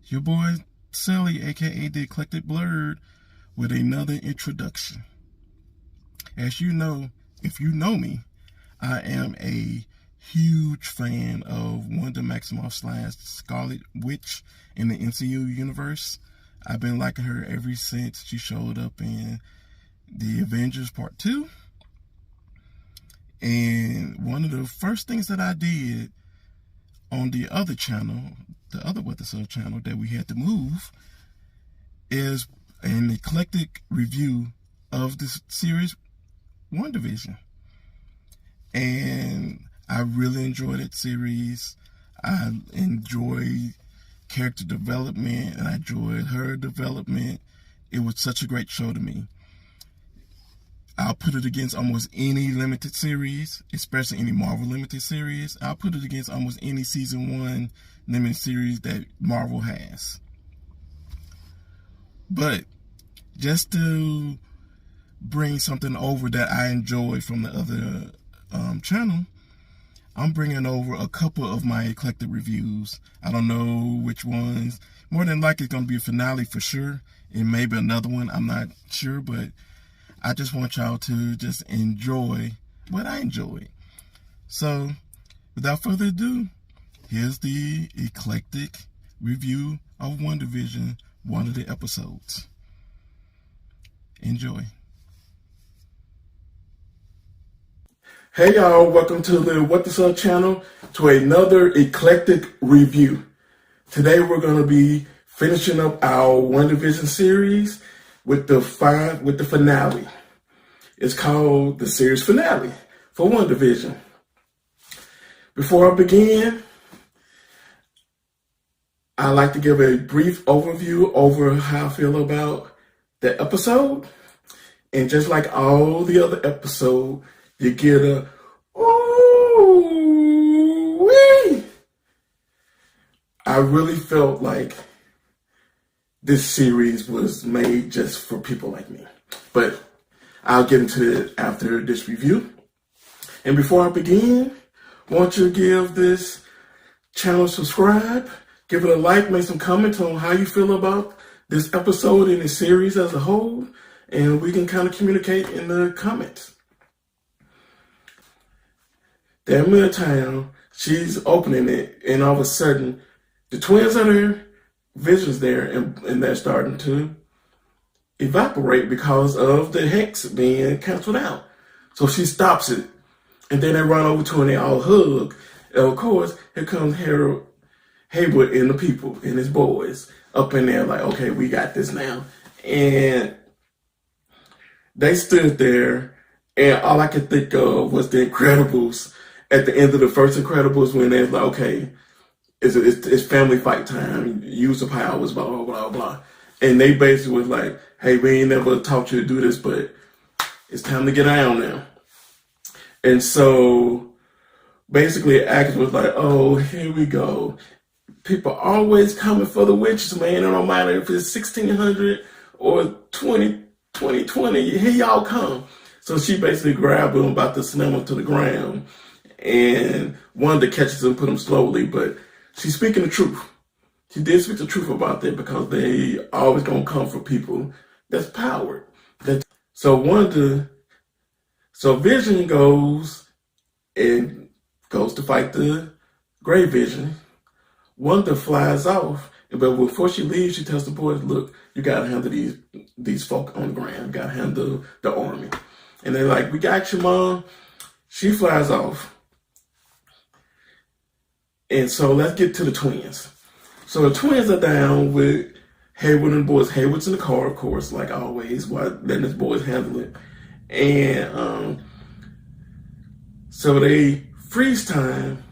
Your boy Sulli, aka the Eclectic Blerd, with another introduction. As you know, if you know me, I am a huge fan of Wanda Maximoff / Scarlet Witch in the MCU universe. I've been liking her ever since she showed up in the Avengers Part 2. And one of the first things that I did on the other channel, the other WandaVision channel that we had to move, is an eclectic review of the series WandaVision. And I really enjoyed that series. I enjoyed character development and I enjoyed her development. It was such a great show to me. I'll put it against almost any limited series, especially any Marvel limited series. I'll put it against almost any season 1 limited series that Marvel has. But just to bring something over that I enjoy from the other channel, I'm bringing over a couple of my eclectic reviews. I don't know which ones. More than likely it's going to be a finale for sure, and maybe another one. I'm not sure, but I just want y'all to just enjoy what I enjoyed. So, without further ado, here's the eclectic review of WandaVision, one of the episodes. Enjoy. Hey y'all, welcome to the WandaVision channel, to another eclectic review. Today we're going to be finishing up our WandaVision series with the finale. It's called the series finale for WandaVision. Before I begin, I'd like to give a brief overview over how I feel about the episode. And just like all the other episodes, you get a ooh-wee. I really felt like this series was made just for people like me. But I'll get into it after this review. And before I begin, I want you to give this channel a subscribe, give it a like, make some comments on how you feel about this episode and the series as a whole, and we can kind of communicate in the comments. That midtown, she's opening it, and all of a sudden, the twins are there, Vision's there, and they're starting to evaporate because of the hex being canceled out. So she stops it, and then they run over to her and they all hug. And of course, here comes Haywood and the people and his boys up in there like, okay, we got this now. And they stood there, and all I could think of was the Incredibles at the end of the first Incredibles when they're like, okay, it's family fight time, use the powers, blah, blah, blah, blah. And they basically was like, hey, we ain't never taught you to do this, but it's time to get down now. And so basically Agatha was like, oh, here we go. People always coming for the witches, man. It don't matter if it's 1600 or 2020, here y'all come. So she basically grabbed him, about to slam him to the ground, and Wanda catches him, put him slowly, but she's speaking the truth. She did speak the truth about that because they always gonna come for people that's powered. So Vision goes to fight the Grey Vision. Wanda flies off, but before she leaves, she tells the boys, look, you gotta handle these folk on the ground, you gotta handle the army. And they're like, we got you, Mom. She flies off. And so let's get to the twins. So the twins are down with Haywood and the boys. Haywood's in the car, of course, like always, while letting his boys handle it. And so they freeze time,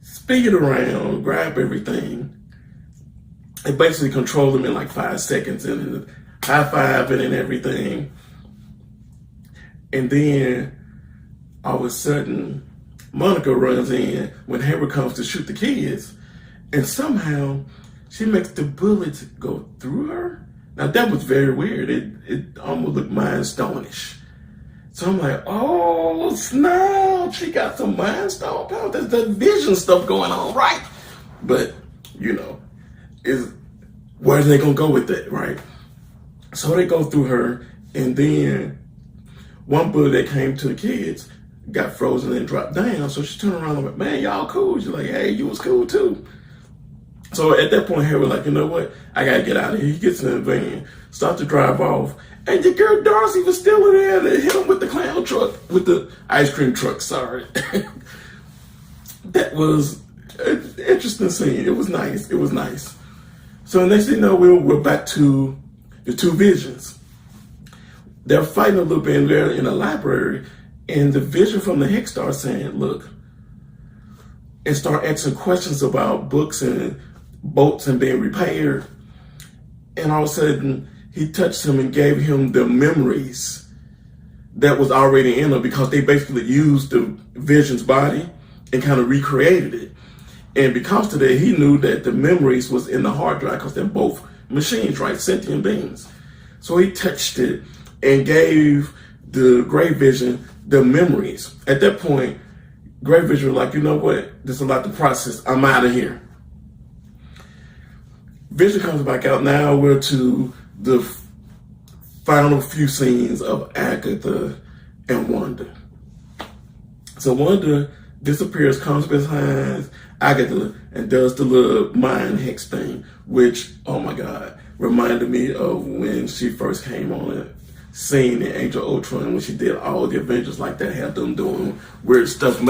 speed it around, grab everything, and basically control them in like 5 seconds, and high-fiving and everything. And then all of a sudden, Monica runs in when Haywood comes to shoot the kids, and somehow she makes the bullets go through her. Now that was very weird. It almost looked Mind Stone-ish. So I'm like, oh snap, she got some Mind Stone power. There's that Vision stuff going on, right? But you know, where are they gonna go with that, right? So they go through her, and then one bullet that came to the kids got frozen and dropped down. So she turned around and went, man, y'all cool. She's like, hey, you was cool too. So at that point, Harry was like, you know what? I gotta get out of here. He gets in the van, starts to drive off, and your girl Darcy was still in there to hit him with the clown truck, with the ice cream truck, sorry. That was an interesting scene. It was nice. It was nice. So next thing you know, we're back to the two visions. They're fighting a little bit, and they're in a library, and the vision from the Hex starts saying, look, and start asking questions about books and boats and being repaired. And all of a sudden, he touched him and gave him the memories that was already in him, because they basically used the vision's body and kind of recreated it. And because of that, he knew that the memories was in the hard drive, because they're both machines, right? Sentient beings. So he touched it and gave the Gray Vision the memories. At that point, Gray Vision was like, you know what? There's a lot to process. I'm out of here. Vision comes back out. Now we're to the final few scenes of Agatha and Wanda. So Wanda disappears, comes behind Agatha, and does the little mind hex thing, which, oh my God, reminded me of when she first came on the scene in Age of Ultron, when she did all the Avengers like that, had them doing weird stuff.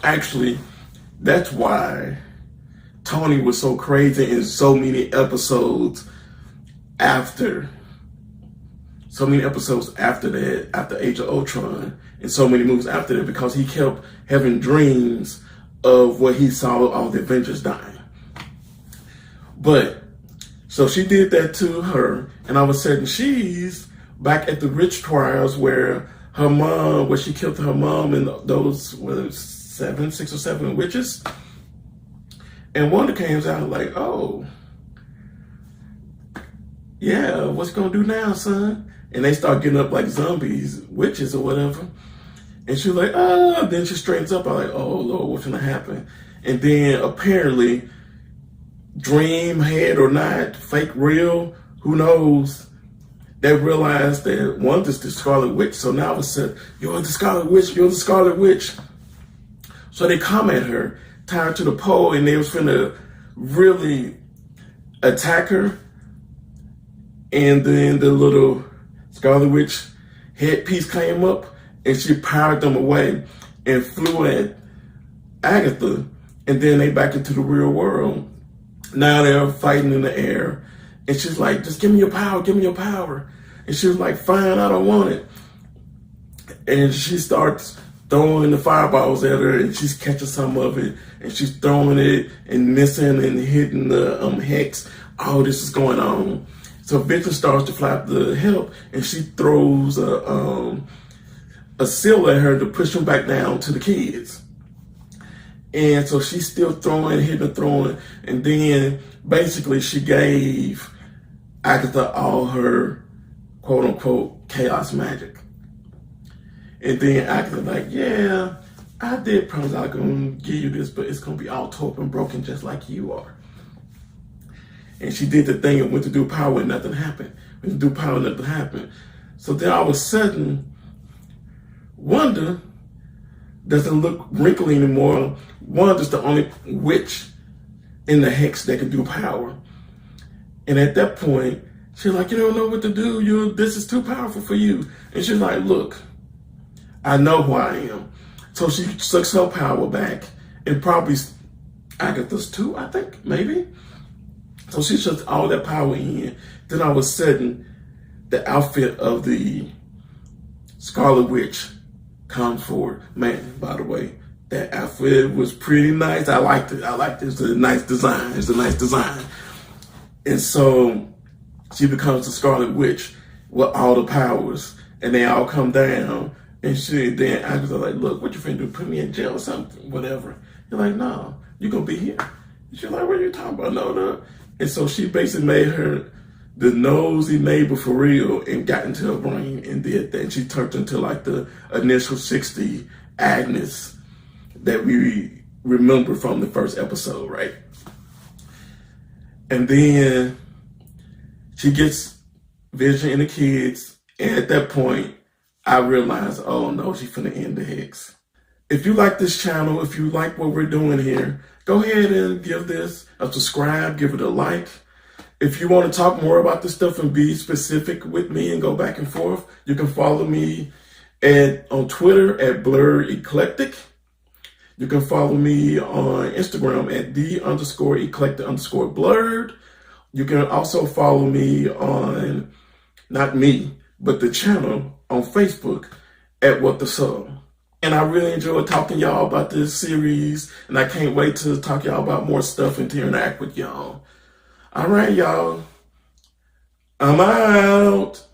Actually, that's why Tony was so crazy in so many episodes after that, after Age of Ultron, and so many movies after that, because he kept having dreams of what he saw all the Avengers dying. But, so she did that to her, and all of a sudden she's back at the witch trials where her mom, where she killed her mom and those, were 6 or 7 witches. And Wanda comes out like, oh, yeah, what's gonna do now, son? And they start getting up like zombies, witches or whatever. And she's like, oh, then she straightens up. I'm like, oh Lord, what's gonna happen? And then apparently, dream head or not, fake real, who knows? They realized that Wanda's the Scarlet Witch. So now it's said, you're the Scarlet Witch, you're the Scarlet Witch. So they come at her, tie her to the pole, and they was finna really attack her. And then the little Scarlet Witch headpiece came up, and she powered them away and flew at Agatha. And then they back into the real world. Now they're fighting in the air. And she's like, just give me your power, give me your power. And she was like, fine, I don't want it. And she starts throwing the fireballs at her, and she's catching some of it, and she's throwing it and missing and hitting the hex. All this is going on. So Victor starts to fly up to help, and she throws a seal at her to push him back down to the kids. And so she's still throwing, hitting and throwing, and then basically she gave Agatha all her quote unquote chaos magic. And then Agatha like, yeah, I did promise I was gonna give you this, but it's gonna be all torn and broken just like you are. And she did the thing and went to do power and nothing happened. Went to do power and nothing happened. So then all of a sudden, Wanda doesn't look wrinkly anymore. Wanda's the only witch in the hex that can do power. And at that point, she's like, you don't know what to do. This is too powerful for you. And she's like, look, I know who I am. So she sucks her power back, and probably Agatha's too, I think, maybe. So she shuts all that power in. Then all of a sudden, the outfit of the Scarlet Witch comes forward. Man, by the way, that outfit was pretty nice. I liked it. It's a nice design. And so she becomes the Scarlet Witch with all the powers, and they all come down. And then Agatha's like, look, what you finna do? Put me in jail or something? Whatever. You're like, no, you're gonna be here. And she's like, what are you talking about? No. And so she basically made her the nosy neighbor for real and got into her brain and did that. And she turned into like the initial 60 Agnes that we remember from the first episode, right? And then She gets Vision and the kids, and at that point, I realize, oh no, she's finna end the hex. If you like this channel, if you like what we're doing here, go ahead and give this a subscribe, give it a like. If you want to talk more about this stuff and be specific with me and go back and forth, you can follow me on Twitter at Blerd Eclectic. You can follow me on Instagram at _eclectic_blerd. You can also follow me on, not me, but the channel on Facebook at What the Soul. And I really enjoyed talking to y'all about this series, and I can't wait to talk to y'all about more stuff and to interact with y'all. All right, y'all. I'm out.